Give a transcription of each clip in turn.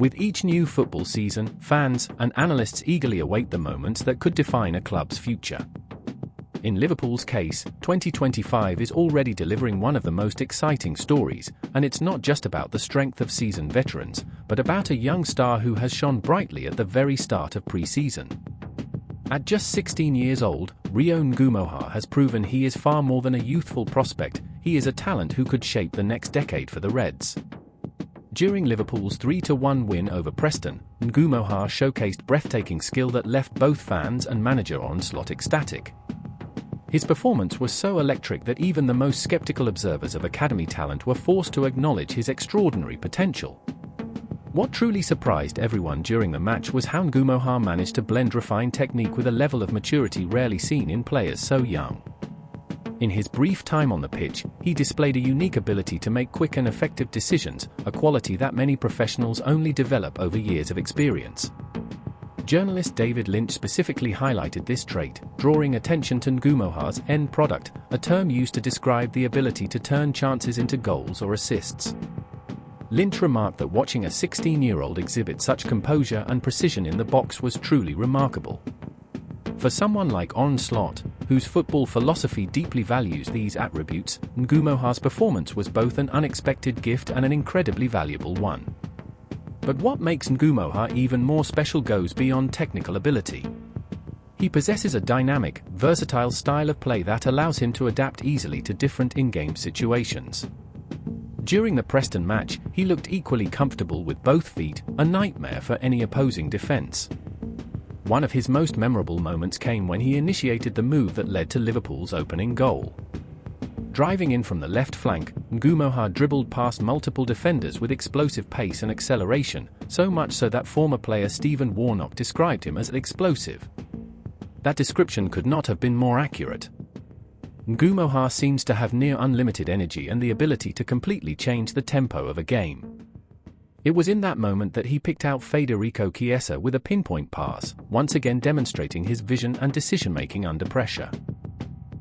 With each new football season, fans and analysts eagerly await the moments that could define a club's future. In Liverpool's case, 2025 is already delivering one of the most exciting stories, and it's not just about the strength of seasoned veterans, but about a young star who has shone brightly at the very start of pre-season. At just 16 years old, Rio Ngumoha has proven he is far more than a youthful prospect. He is a talent who could shape the next decade for the Reds. During Liverpool's 3-1 win over Preston, Ngumoha showcased breathtaking skill that left both fans and manager Arne Slot ecstatic. His performance was so electric that even the most skeptical observers of academy talent were forced to acknowledge his extraordinary potential. What truly surprised everyone during the match was how Ngumoha managed to blend refined technique with a level of maturity rarely seen in players so young. In his brief time on the pitch, he displayed a unique ability to make quick and effective decisions, a quality that many professionals only develop over years of experience. Journalist David Lynch specifically highlighted this trait, drawing attention to Ngumoha's end product, a term used to describe the ability to turn chances into goals or assists. Lynch remarked that watching a 16-year-old exhibit such composure and precision in the box was truly remarkable. For someone like Arne Slot, whose football philosophy deeply values these attributes, Ngumoha's performance was both an unexpected gift and an incredibly valuable one. But what makes Ngumoha even more special goes beyond technical ability. He possesses a dynamic, versatile style of play that allows him to adapt easily to different in-game situations. During the Preston match, he looked equally comfortable with both feet, a nightmare for any opposing defense. One of his most memorable moments came when he initiated the move that led to Liverpool's opening goal. Driving in from the left flank, Ngumoha dribbled past multiple defenders with explosive pace and acceleration, so much so that former player Stephen Warnock described him as explosive. That description could not have been more accurate. Ngumoha seems to have near unlimited energy and the ability to completely change the tempo of a game. It was in that moment that he picked out Federico Chiesa with a pinpoint pass, once again demonstrating his vision and decision-making under pressure.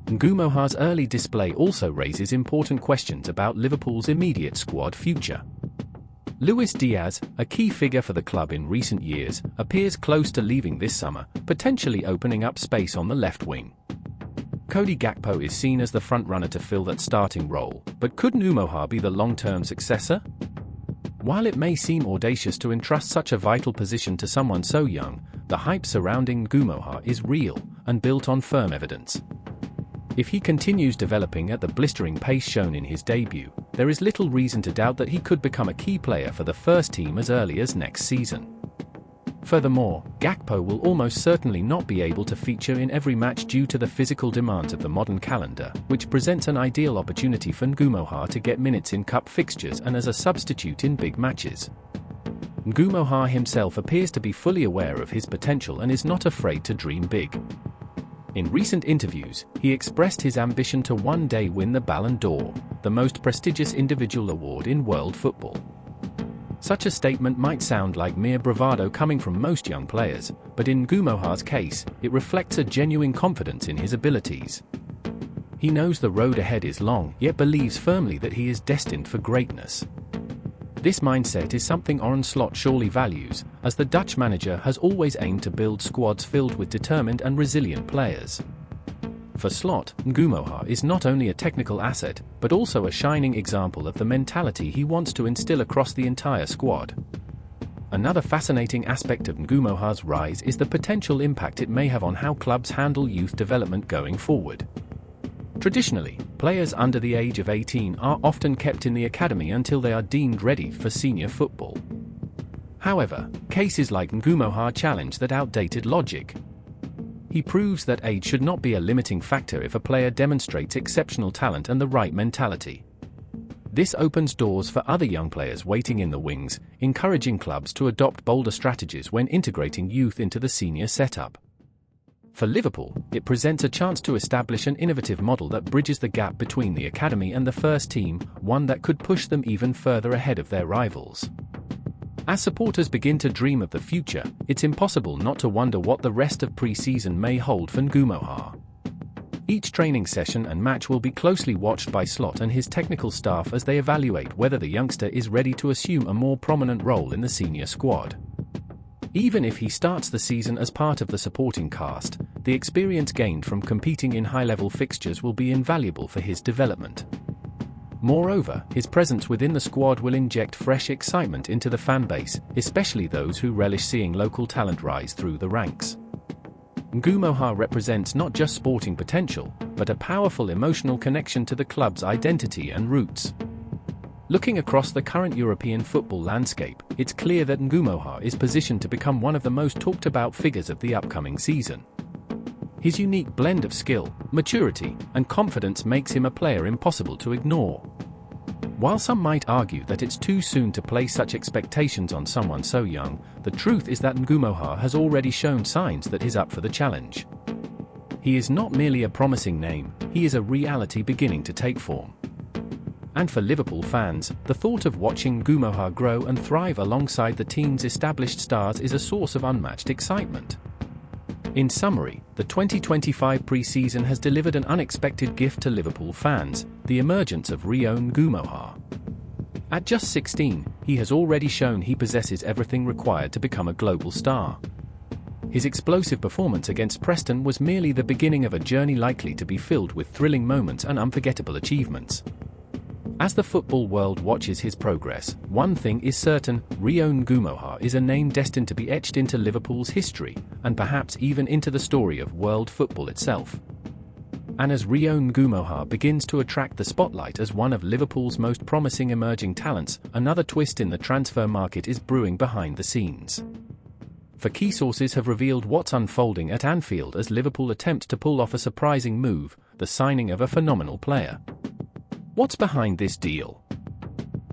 Ngumoha's early display also raises important questions about Liverpool's immediate squad future. Luis Diaz, a key figure for the club in recent years, appears close to leaving this summer, potentially opening up space on the left wing. Cody Gakpo is seen as the front-runner to fill that starting role, but could Ngumoha be the long-term successor? While it may seem audacious to entrust such a vital position to someone so young, the hype surrounding Ngumoha is real and built on firm evidence. If he continues developing at the blistering pace shown in his debut, there is little reason to doubt that he could become a key player for the first team as early as next season. Furthermore, Gakpo will almost certainly not be able to feature in every match due to the physical demands of the modern calendar, which presents an ideal opportunity for Ngumoha to get minutes in cup fixtures and as a substitute in big matches. Ngumoha himself appears to be fully aware of his potential and is not afraid to dream big. In recent interviews, he expressed his ambition to one day win the Ballon d'Or, the most prestigious individual award in world football. Such a statement might sound like mere bravado coming from most young players, but in Ngumoha's case, it reflects a genuine confidence in his abilities. He knows the road ahead is long, yet believes firmly that he is destined for greatness. This mindset is something Arne Slot surely values, as the Dutch manager has always aimed to build squads filled with determined and resilient players. For Slot, Ngumoha is not only a technical asset, but also a shining example of the mentality he wants to instill across the entire squad. Another fascinating aspect of Ngumoha's rise is the potential impact it may have on how clubs handle youth development going forward. Traditionally, players under the age of 18 are often kept in the academy until they are deemed ready for senior football. However, cases like Ngumoha challenge that outdated logic. He proves that age should not be a limiting factor if a player demonstrates exceptional talent and the right mentality. This opens doors for other young players waiting in the wings, encouraging clubs to adopt bolder strategies when integrating youth into the senior setup. For Liverpool, it presents a chance to establish an innovative model that bridges the gap between the academy and the first team, one that could push them even further ahead of their rivals. As supporters begin to dream of the future, it's impossible not to wonder what the rest of pre-season may hold for Ngumoha. Each training session and match will be closely watched by Slot and his technical staff as they evaluate whether the youngster is ready to assume a more prominent role in the senior squad. Even if he starts the season as part of the supporting cast, the experience gained from competing in high-level fixtures will be invaluable for his development. Moreover, his presence within the squad will inject fresh excitement into the fan base, especially those who relish seeing local talent rise through the ranks. Ngumoha represents not just sporting potential, but a powerful emotional connection to the club's identity and roots. Looking across the current European football landscape, it's clear that Ngumoha is positioned to become one of the most talked about figures of the upcoming season. His unique blend of skill, maturity, and confidence makes him a player impossible to ignore. While some might argue that it's too soon to place such expectations on someone so young, the truth is that Ngumoha has already shown signs that he's up for the challenge. He is not merely a promising name, he is a reality beginning to take form. And for Liverpool fans, the thought of watching Ngumoha grow and thrive alongside the team's established stars is a source of unmatched excitement. In summary, the 2025 pre-season has delivered an unexpected gift to Liverpool fans, the emergence of Ngumoha. At just 16, he has already shown he possesses everything required to become a global star. His explosive performance against Preston was merely the beginning of a journey likely to be filled with thrilling moments and unforgettable achievements. As the football world watches his progress, one thing is certain: Ngumoha is a name destined to be etched into Liverpool's history, and perhaps even into the story of world football itself. And as Ngumoha begins to attract the spotlight as one of Liverpool's most promising emerging talents, another twist in the transfer market is brewing behind the scenes. For key sources have revealed what's unfolding at Anfield as Liverpool attempt to pull off a surprising move, the signing of a phenomenal player. What's behind this deal?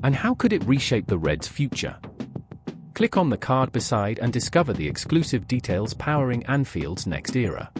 And how could it reshape the Reds' future? Click on the card beside and discover the exclusive details powering Anfield's next era.